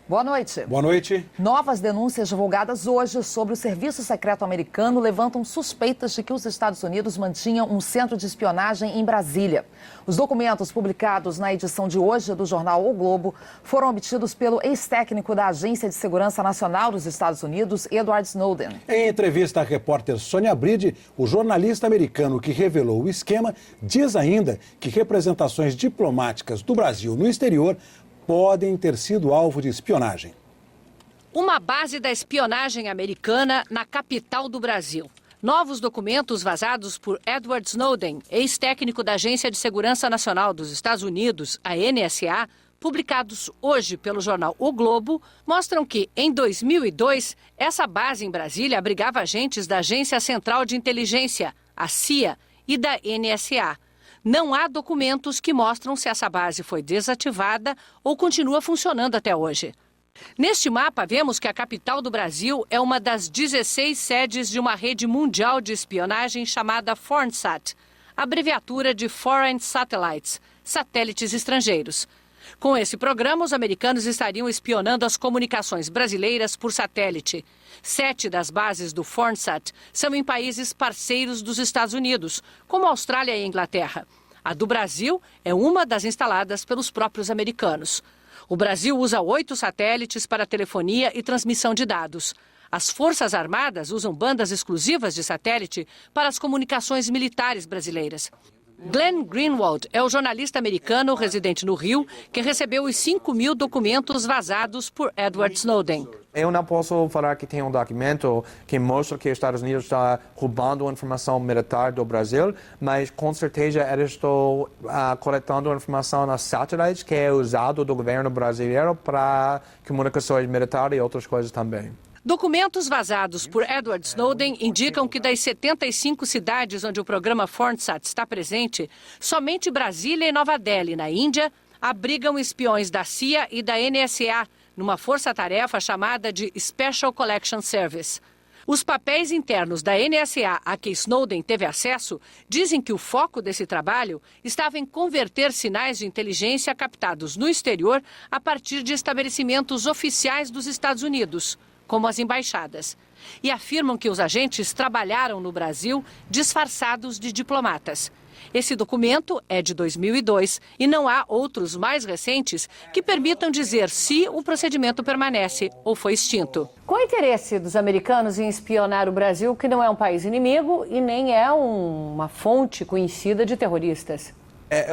Boa noite. Boa noite. Novas denúncias divulgadas hoje sobre o Serviço Secreto Americano levantam suspeitas de que os Estados Unidos mantinham um centro de espionagem em Brasília. Os documentos publicados na edição de hoje do jornal O Globo foram obtidos pelo ex-técnico da Agência de Segurança Nacional dos Estados Unidos, Edward Snowden. Em entrevista à repórter Sônia Bride, o jornalista americano que revelou o esquema diz ainda que representações diplomáticas do Brasil no exterior podem ter sido alvo de espionagem. Uma base da espionagem americana na capital do Brasil. Novos documentos vazados por Edward Snowden, ex-técnico da Agência de Segurança Nacional dos Estados Unidos, a NSA, publicados hoje pelo jornal O Globo, mostram que, em 2002, essa base em Brasília abrigava agentes da Agência Central de Inteligência, a CIA, e da NSA. Não há documentos que mostram se essa base foi desativada ou continua funcionando até hoje. Neste mapa, vemos que a capital do Brasil é uma das 16 sedes de uma rede mundial de espionagem chamada Foreignsat, abreviatura de Foreign Satellites, satélites estrangeiros. Com esse programa, os americanos estariam espionando as comunicações brasileiras por satélite. 7 das bases do Foreignsat são em países parceiros dos Estados Unidos, como Austrália e Inglaterra. A do Brasil é uma das instaladas pelos próprios americanos. O Brasil usa 8 satélites para telefonia e transmissão de dados. As Forças Armadas usam bandas exclusivas de satélite para as comunicações militares brasileiras. Glenn Greenwald é o jornalista americano residente no Rio que recebeu os 5.000 documentos vazados por Edward Snowden. Eu não posso falar que tem um documento que mostra que os Estados Unidos está roubando informação militar do Brasil, mas com certeza eles estão coletando informação nas satélites que é usado do governo brasileiro para comunicações militares e outras coisas também. Documentos vazados por Edward Snowden indicam que das 75 cidades onde o programa Foreignsat está presente, somente Brasília e Nova Delhi, na Índia, abrigam espiões da CIA e da NSA, numa força-tarefa chamada de Special Collection Service. Os papéis internos da NSA a que Snowden teve acesso dizem que o foco desse trabalho estava em converter sinais de inteligência captados no exterior a partir de estabelecimentos oficiais dos Estados Unidos, como as embaixadas, e afirmam que os agentes trabalharam no Brasil disfarçados de diplomatas. Esse documento é de 2002 e não há outros mais recentes que permitam dizer se o procedimento permanece ou foi extinto. Qual o interesse dos americanos em espionar o Brasil, que não é um país inimigo e nem é uma fonte conhecida de terroristas? É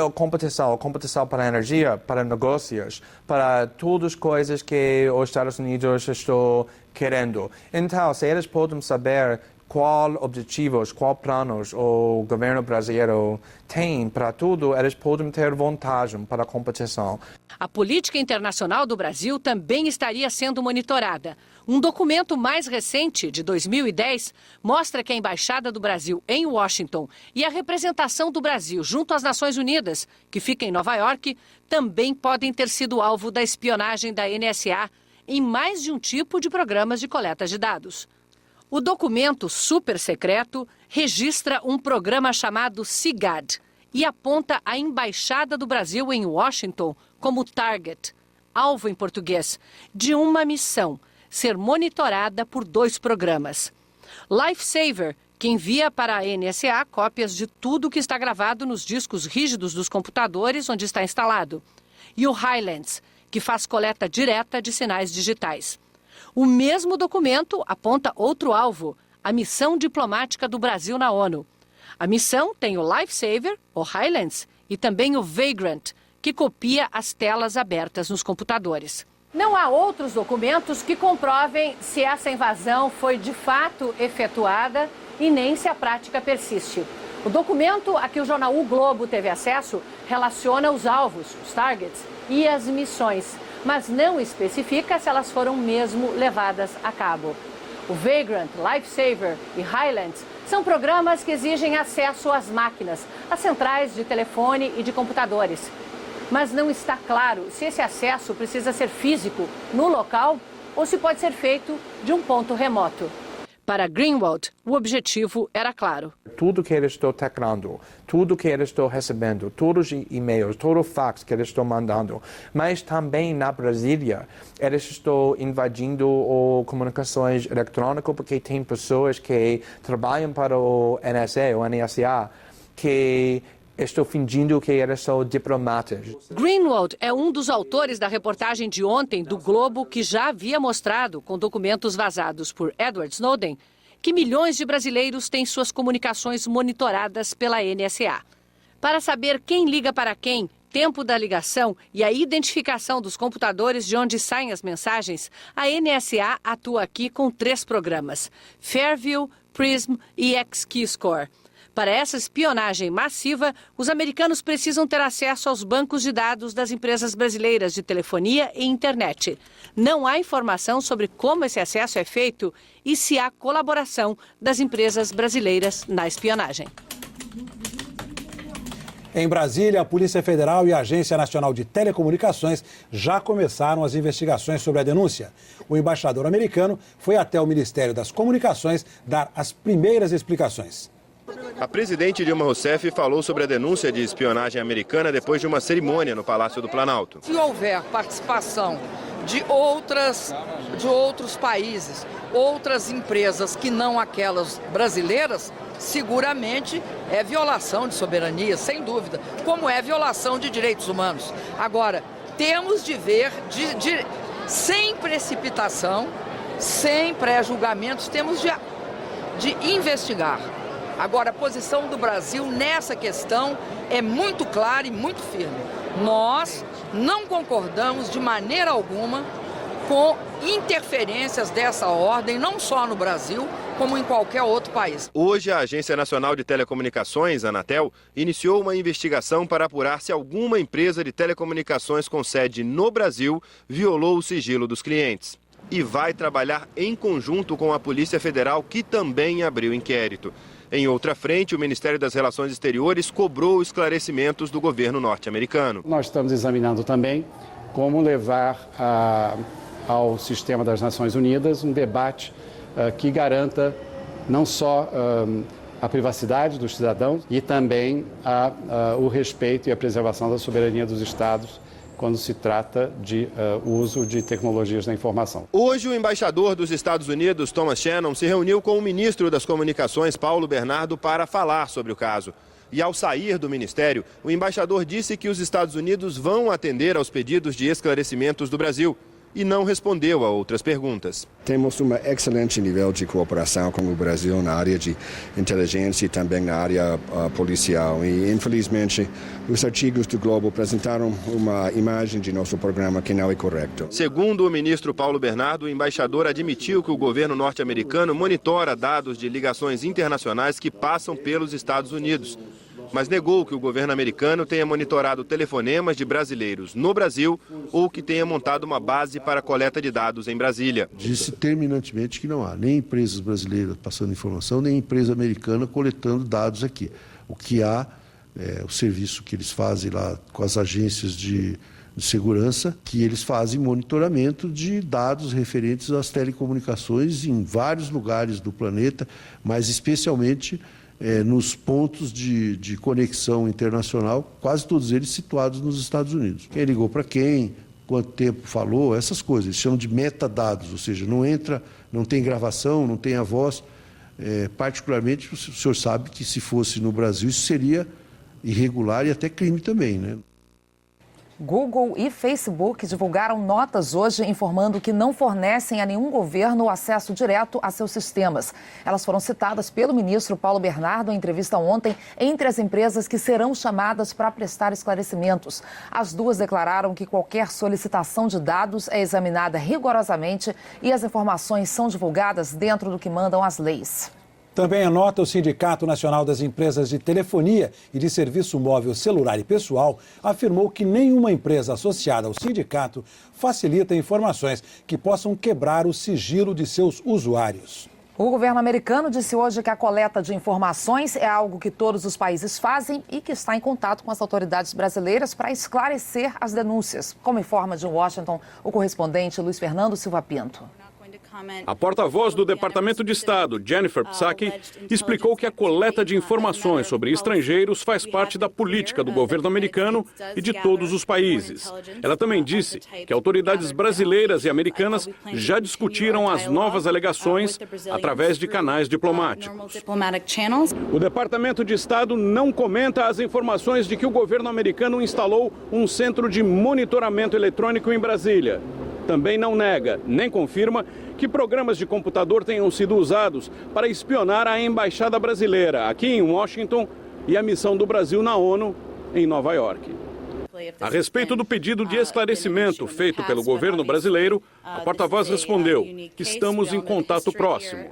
competição para energia, para negócios, para todas as coisas que os Estados Unidos estão querendo. Então, se eles podem saber qual objetivos, qual planos o governo brasileiro tem para tudo, eles podem ter vantagem para a competição. A política internacional do Brasil também estaria sendo monitorada. Um documento mais recente, de 2010, mostra que a Embaixada do Brasil em Washington e a representação do Brasil junto às Nações Unidas, que fica em Nova York, também podem ter sido alvo da espionagem da NSA em mais de um tipo de programas de coleta de dados. O documento super secreto registra um programa chamado SIGAD e aponta a Embaixada do Brasil em Washington como target, alvo em português, de uma missão, ser monitorada por 2 programas. Lifesaver, que envia para a NSA cópias de tudo que está gravado nos discos rígidos dos computadores onde está instalado. E o Highlands, que faz coleta direta de sinais digitais. O mesmo documento aponta outro alvo, a missão diplomática do Brasil na ONU. A missão tem o Lifesaver, o Highlands, e também o Vagrant, que copia as telas abertas nos computadores. Não há outros documentos que comprovem se essa invasão foi de fato efetuada e nem se a prática persiste. O documento a que o jornal O Globo teve acesso relaciona os alvos, os targets, e as missões, mas não especifica se elas foram mesmo levadas a cabo. O Vagrant, Lifesaver e Highlands são programas que exigem acesso às máquinas, às centrais de telefone e de computadores. Mas não está claro se esse acesso precisa ser físico, no local, ou se pode ser feito de um ponto remoto. Para Greenwald, o objetivo era claro. Tudo que eles estão teclando, tudo que eles estão recebendo, todos os e-mails, todo o fax que eles estão mandando, mas também na Brasília, eles estão invadindo as comunicações eletrônicas porque tem pessoas que trabalham para o NSA, que estou fingindo que eles são diplomatas. Greenwald é um dos autores da reportagem de ontem do Globo que já havia mostrado, com documentos vazados por Edward Snowden, que milhões de brasileiros têm suas comunicações monitoradas pela NSA. Para saber quem liga para quem, tempo da ligação e a identificação dos computadores de onde saem as mensagens, a NSA atua aqui com 3 programas: Fairview, Prism e XKeyscore. Para essa espionagem massiva, os americanos precisam ter acesso aos bancos de dados das empresas brasileiras de telefonia e internet. Não há informação sobre como esse acesso é feito e se há colaboração das empresas brasileiras na espionagem. Em Brasília, a Polícia Federal e a Agência Nacional de Telecomunicações já começaram as investigações sobre a denúncia. O embaixador americano foi até o Ministério das Comunicações dar as primeiras explicações. A presidente Dilma Rousseff falou sobre a denúncia de espionagem americana depois de uma cerimônia no Palácio do Planalto. Se houver participação de outros países, outras empresas que não aquelas brasileiras, seguramente é violação de soberania, sem dúvida, como é violação de direitos humanos. Agora, temos de ver, sem precipitação, sem pré-julgamentos, temos de investigar. Agora, a posição do Brasil nessa questão é muito clara e muito firme. Nós não concordamos de maneira alguma com interferências dessa ordem, não só no Brasil, como em qualquer outro país. Hoje, a Agência Nacional de Telecomunicações, a Anatel, iniciou uma investigação para apurar se alguma empresa de telecomunicações com sede no Brasil violou o sigilo dos clientes. E vai trabalhar em conjunto com a Polícia Federal, que também abriu inquérito. Em outra frente, o Ministério das Relações Exteriores cobrou esclarecimentos do governo norte-americano. Nós estamos examinando também como levar ao sistema das Nações Unidas um debate que garanta não só a privacidade dos cidadãos e também o respeito e a preservação da soberania dos Estados quando se trata de uso de tecnologias da informação. Hoje, o embaixador dos Estados Unidos, Thomas Shannon, se reuniu com o ministro das Comunicações, Paulo Bernardo, para falar sobre o caso. E ao sair do ministério, o embaixador disse que os Estados Unidos vão atender aos pedidos de esclarecimentos do Brasil e não respondeu a outras perguntas. Temos um excelente nível de cooperação com o Brasil na área de inteligência e também na área policial. E, infelizmente, os artigos do Globo apresentaram uma imagem de nosso programa que não é correta. Segundo o ministro Paulo Bernardo, o embaixador admitiu que o governo norte-americano monitora dados de ligações internacionais que passam pelos Estados Unidos, mas negou que o governo americano tenha monitorado telefonemas de brasileiros no Brasil ou que tenha montado uma base para a coleta de dados em Brasília. Disse terminantemente que não há nem empresas brasileiras passando informação, nem empresa americana coletando dados aqui. O que há é o serviço que eles fazem lá com as agências de segurança, que eles fazem monitoramento de dados referentes às telecomunicações em vários lugares do planeta, mas especialmente nos pontos de conexão internacional, quase todos eles situados nos Estados Unidos. Quem ligou para quem, quanto tempo falou, essas coisas. Eles chamam de metadados, ou seja, não tem gravação, não tem a voz. Particularmente, o senhor sabe que se fosse no Brasil, isso seria irregular e até crime também, né? Google e Facebook divulgaram notas hoje informando que não fornecem a nenhum governo o acesso direto a seus sistemas. Elas foram citadas pelo ministro Paulo Bernardo em entrevista ontem entre as empresas que serão chamadas para prestar esclarecimentos. As duas declararam que qualquer solicitação de dados é examinada rigorosamente e as informações são divulgadas dentro do que mandam as leis. Também anota o Sindicato Nacional das Empresas de Telefonia e de Serviço Móvel Celular e Pessoal afirmou que nenhuma empresa associada ao sindicato facilita informações que possam quebrar o sigilo de seus usuários. O governo americano disse hoje que a coleta de informações é algo que todos os países fazem e que está em contato com as autoridades brasileiras para esclarecer as denúncias. Como informa de Washington o correspondente Luiz Fernando Silva Pinto. A porta-voz do Departamento de Estado, Jennifer Psaki, explicou que a coleta de informações sobre estrangeiros faz parte da política do governo americano e de todos os países. Ela também disse que autoridades brasileiras e americanas já discutiram as novas alegações através de canais diplomáticos. O Departamento de Estado não comenta as informações de que o governo americano instalou um centro de monitoramento eletrônico em Brasília. Também não nega, nem confirma, que programas de computador tenham sido usados para espionar a embaixada brasileira aqui em Washington e a missão do Brasil na ONU em Nova York. A respeito do pedido de esclarecimento feito pelo governo brasileiro, a porta-voz respondeu que estamos em contato próximo.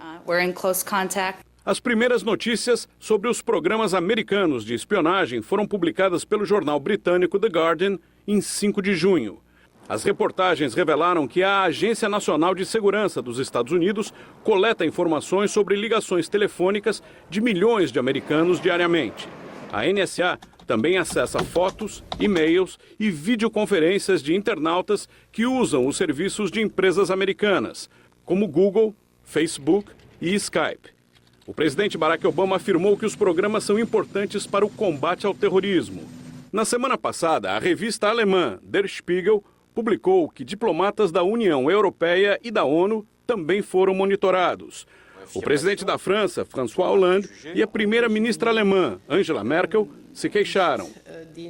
As primeiras notícias sobre os programas americanos de espionagem foram publicadas pelo jornal britânico The Guardian em 5 de junho. As reportagens revelaram que a Agência Nacional de Segurança dos Estados Unidos coleta informações sobre ligações telefônicas de milhões de americanos diariamente. A NSA também acessa fotos, e-mails e videoconferências de internautas que usam os serviços de empresas americanas, como Google, Facebook e Skype. O presidente Barack Obama afirmou que os programas são importantes para o combate ao terrorismo. Na semana passada, a revista alemã Der Spiegel publicou que diplomatas da União Europeia e da ONU também foram monitorados. O presidente da França, François Hollande, e a primeira-ministra alemã, Angela Merkel, se queixaram.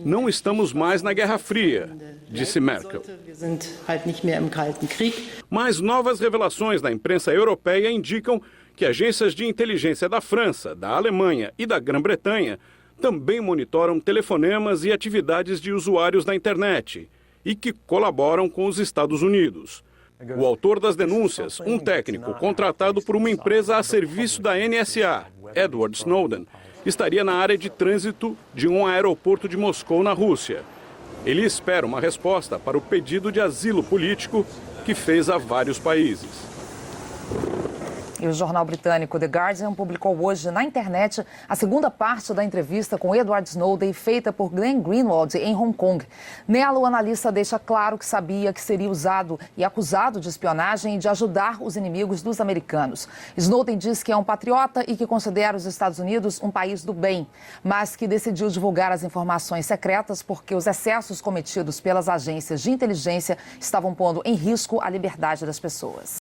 Não estamos mais na Guerra Fria, disse Merkel. Mas novas revelações da imprensa europeia indicam que agências de inteligência da França, da Alemanha e da Grã-Bretanha também monitoram telefonemas e atividades de usuários da internet e que colaboram com os Estados Unidos. O autor das denúncias, um técnico contratado por uma empresa a serviço da NSA, Edward Snowden, estaria na área de trânsito de um aeroporto de Moscou, na Rússia. Ele espera uma resposta para o pedido de asilo político que fez a vários países. E o jornal britânico The Guardian publicou hoje na internet a segunda parte da entrevista com Edward Snowden feita por Glenn Greenwald em Hong Kong. Nela, o analista deixa claro que sabia que seria usado e acusado de espionagem e de ajudar os inimigos dos americanos. Snowden diz que é um patriota e que considera os Estados Unidos um país do bem, mas que decidiu divulgar as informações secretas porque os excessos cometidos pelas agências de inteligência estavam pondo em risco a liberdade das pessoas.